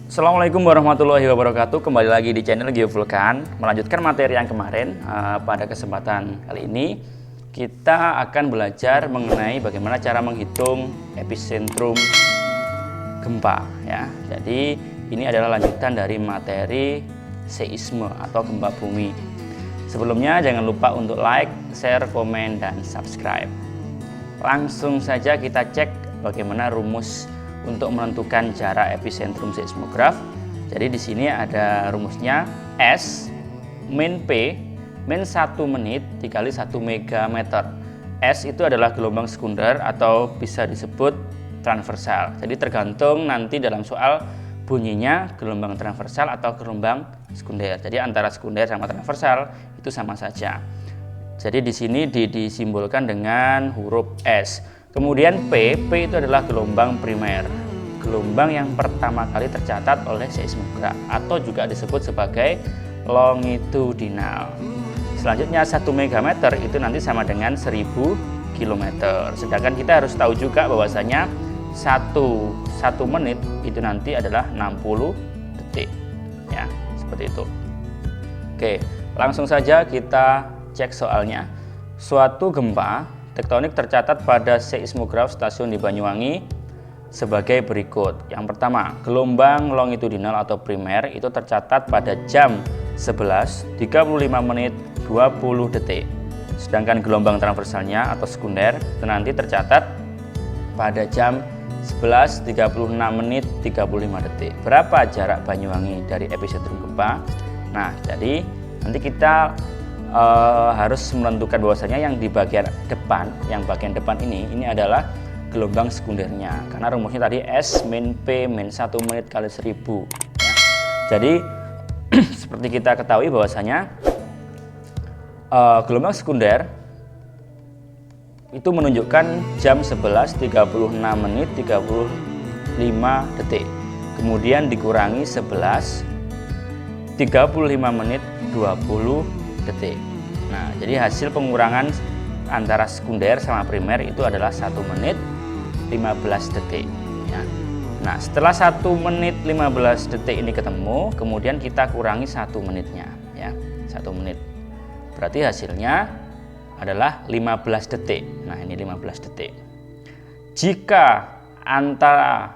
Assalamualaikum warahmatullahi wabarakatuh. Kembali lagi di channel Geovulkan. Melanjutkan materi yang kemarin, pada kesempatan kali ini kita akan belajar mengenai bagaimana cara menghitung epicentrum gempa ya. Jadi ini adalah lanjutan dari materi seisme atau gempa bumi. Sebelumnya jangan lupa untuk like, share, komen, dan subscribe. Langsung saja kita cek bagaimana rumus untuk menentukan jarak epicentrum seismograf. Jadi di sini ada rumusnya S min P min 1 menit dikali 1 megameter. S itu adalah gelombang sekunder atau bisa disebut transversal. Jadi tergantung nanti dalam soal bunyinya gelombang transversal atau gelombang sekunder. Jadi antara sekunder sama transversal itu sama saja. Jadi di sini disimbolkan dengan huruf S. Kemudian P itu adalah gelombang primer, gelombang yang pertama kali tercatat oleh seismograf atau juga disebut sebagai longitudinal. Selanjutnya 1 megameter itu nanti sama dengan 1000 km. Sedangkan kita harus tahu juga bahwasanya 1 menit itu nanti adalah 60 detik. Ya, seperti itu. Oke, langsung saja kita cek soalnya. Suatu gempa tektonik tercatat pada seismograf stasiun di Banyuwangi sebagai berikut. Yang pertama, gelombang longitudinal atau primer itu tercatat pada jam 11.35 menit 20 detik. Sedangkan gelombang transversalnya atau sekunder itu nanti tercatat pada jam 11.36 menit 35 detik. Berapa jarak Banyuwangi dari epicentrum gempa? Nah, jadi nanti kita harus menentukan bahwasanya yang di bagian depan, ini adalah gelombang sekundernya, karena rumusnya tadi S min P min 1 menit kali 1000 ya. Jadi seperti kita ketahui bahwasanya gelombang sekunder itu menunjukkan jam 11.36 menit 35 detik, kemudian dikurangi 11.35 menit 20 detik. Nah, jadi hasil pengurangan antara sekunder sama primer itu adalah 1 menit 15 detik ya. Nah, setelah 1 menit 15 detik ini ketemu, kemudian kita kurangi 1 menitnya ya, 1 menit. Berarti hasilnya adalah 15 detik. Nah, ini 15 detik. Jika antara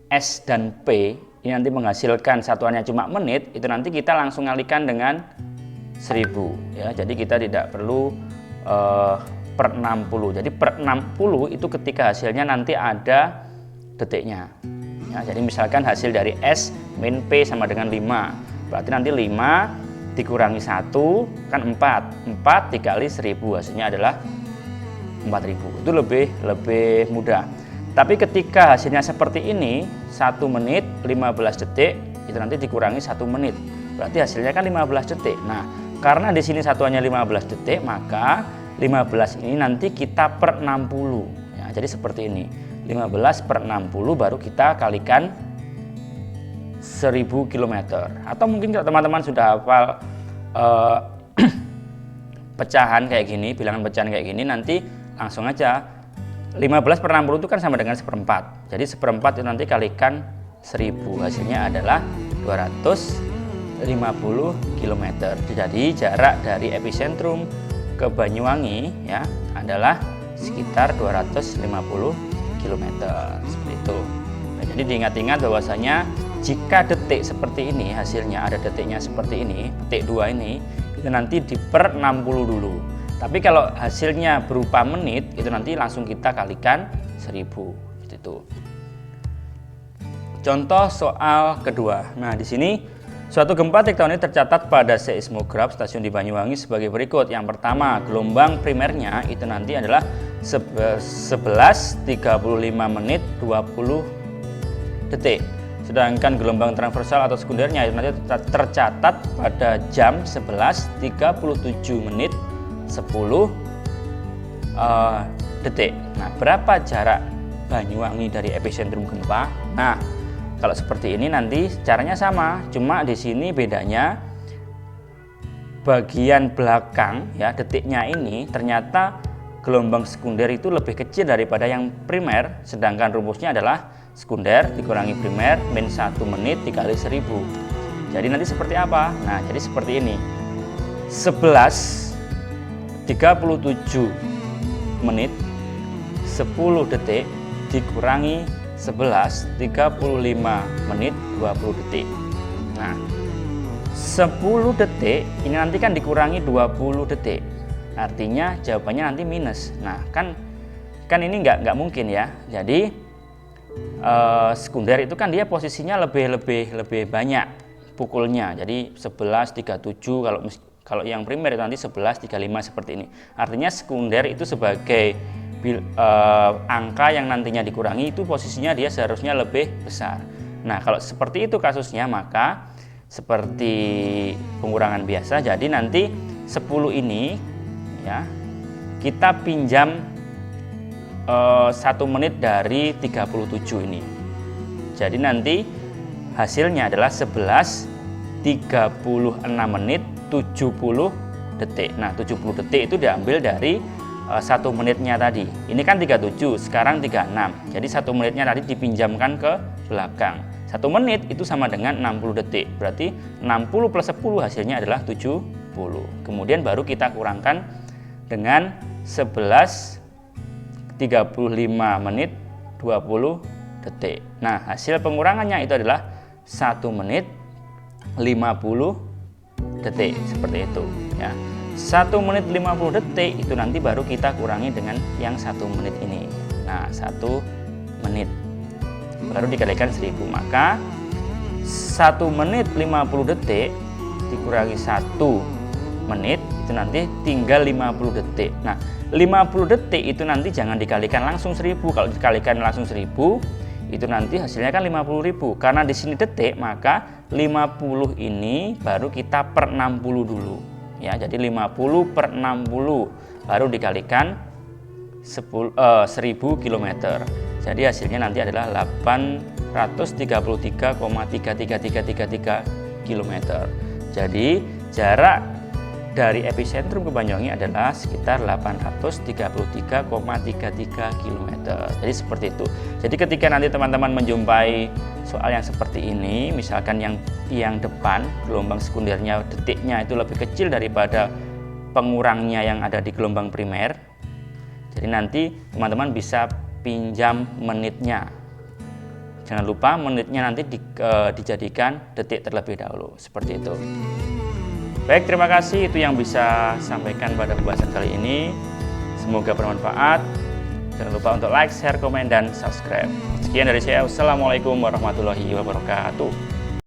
S dan P ini nanti menghasilkan satuannya cuma menit, itu nanti kita langsung alihkan dengan 1000 ya. Jadi kita tidak perlu per 60. Jadi per 60 itu ketika hasilnya nanti ada detiknya ya. Jadi misalkan hasil dari S min P sama dengan 5, berarti nanti 5 dikurangi 1 kan 4 dikali 1000 hasilnya adalah 4000. Itu lebih mudah. Tapi ketika hasilnya seperti ini 1 menit 15 detik itu nanti dikurangi 1 menit, berarti hasilnya kan 15 detik. Nah, karena di sini satuannya 15 detik, maka 15 ini nanti kita per 60 ya. Jadi seperti ini, 15 per 60 baru kita kalikan 1000 km. Atau mungkin kalau teman-teman sudah hafal pecahan kayak gini, bilangan pecahan kayak gini, nanti langsung aja 15 per 60 itu kan sama dengan seperempat. Jadi seperempat itu nanti kalikan 1000, hasilnya adalah 250 km. Jadi jarak dari epicentrum ke Banyuwangi ya adalah sekitar 250 km seperti itu. Nah, jadi diingat-ingat bahwasanya jika detik seperti ini hasilnya ada detiknya seperti ini, detik 2 ini itu nanti di per 60 dulu. Tapi kalau hasilnya berupa menit itu nanti langsung kita kalikan 1000 gitu. Contoh soal kedua. Nah, di sini suatu gempa tektonik tercatat pada seismograf stasiun di Banyuwangi sebagai berikut. Yang pertama, gelombang primernya itu nanti adalah 11.35 menit 20 detik. Sedangkan gelombang transversal atau sekundernya itu nanti tercatat pada jam 11.37 menit 10 detik. Nah, berapa jarak Banyuwangi dari epicentrum gempa? Nah, kalau seperti ini nanti caranya sama, cuma di sini bedanya bagian belakang ya, detiknya ini ternyata gelombang sekunder itu lebih kecil daripada yang primer, sedangkan rumusnya adalah sekunder dikurangi primer min 1 menit dikali 1000. Jadi nanti seperti apa? Nah, jadi seperti ini. 11:37 menit 10 detik dikurangi 11:35 menit 20 detik. Nah, 10 detik ini nanti kan dikurangi 20 detik. Artinya jawabannya nanti minus. Nah, kan ini nggak mungkin ya. Jadi sekunder itu kan dia posisinya lebih banyak pukulnya. Jadi 11:37, kalau yang primer itu nanti 11:35 seperti ini. Artinya sekunder itu sebagai angka yang nantinya dikurangi itu posisinya dia seharusnya lebih besar. Nah, kalau seperti itu kasusnya, maka seperti pengurangan biasa. Jadi nanti 10 ini ya kita pinjam 1 menit dari 37 ini. Jadi nanti hasilnya adalah 11:36 menit 70 detik. Nah, 70 detik itu diambil dari 1 menitnya tadi. Ini kan 37, sekarang 36. Jadi 1 menitnya tadi dipinjamkan ke belakang. 1 menit itu sama dengan 60 detik. Berarti 60 plus 10 hasilnya adalah 70. Kemudian baru kita kurangkan dengan 11:35 menit 20 detik. Nah, hasil pengurangannya itu adalah 1 menit 50 detik seperti itu ya. 1 menit 50 detik itu nanti baru kita kurangi dengan yang 1 menit ini. Nah, 1 menit baru dikalikan 1000, maka 1 menit 50 detik dikurangi 1 menit itu nanti tinggal 50 detik. Nah, 50 detik itu nanti jangan dikalikan langsung 1000. Kalau dikalikan langsung 1000 itu nanti hasilnya kan 50.000. Karena di sini detik, maka 50 ini baru kita per 60 dulu. Ya, jadi 50 per 60 baru dikalikan 1000 km. Jadi hasilnya nanti adalah 833,33333 km. Jadi jarak dari epicentrum ke Banyuwangi adalah sekitar 833,33 km. Jadi seperti itu. Jadi ketika nanti teman-teman menjumpai soal yang seperti ini, misalkan yang depan gelombang sekundernya detiknya itu lebih kecil daripada pengurangnya yang ada di gelombang primer. Jadi nanti teman-teman bisa pinjam menitnya. Jangan lupa menitnya nanti dijadikan detik terlebih dahulu. Seperti itu. Baik, terima kasih. Itu yang bisa sampaikan pada pembahasan kali ini. Semoga bermanfaat. Jangan lupa untuk like, share, komen, dan subscribe. Sekian dari saya. Wassalamualaikum warahmatullahi wabarakatuh.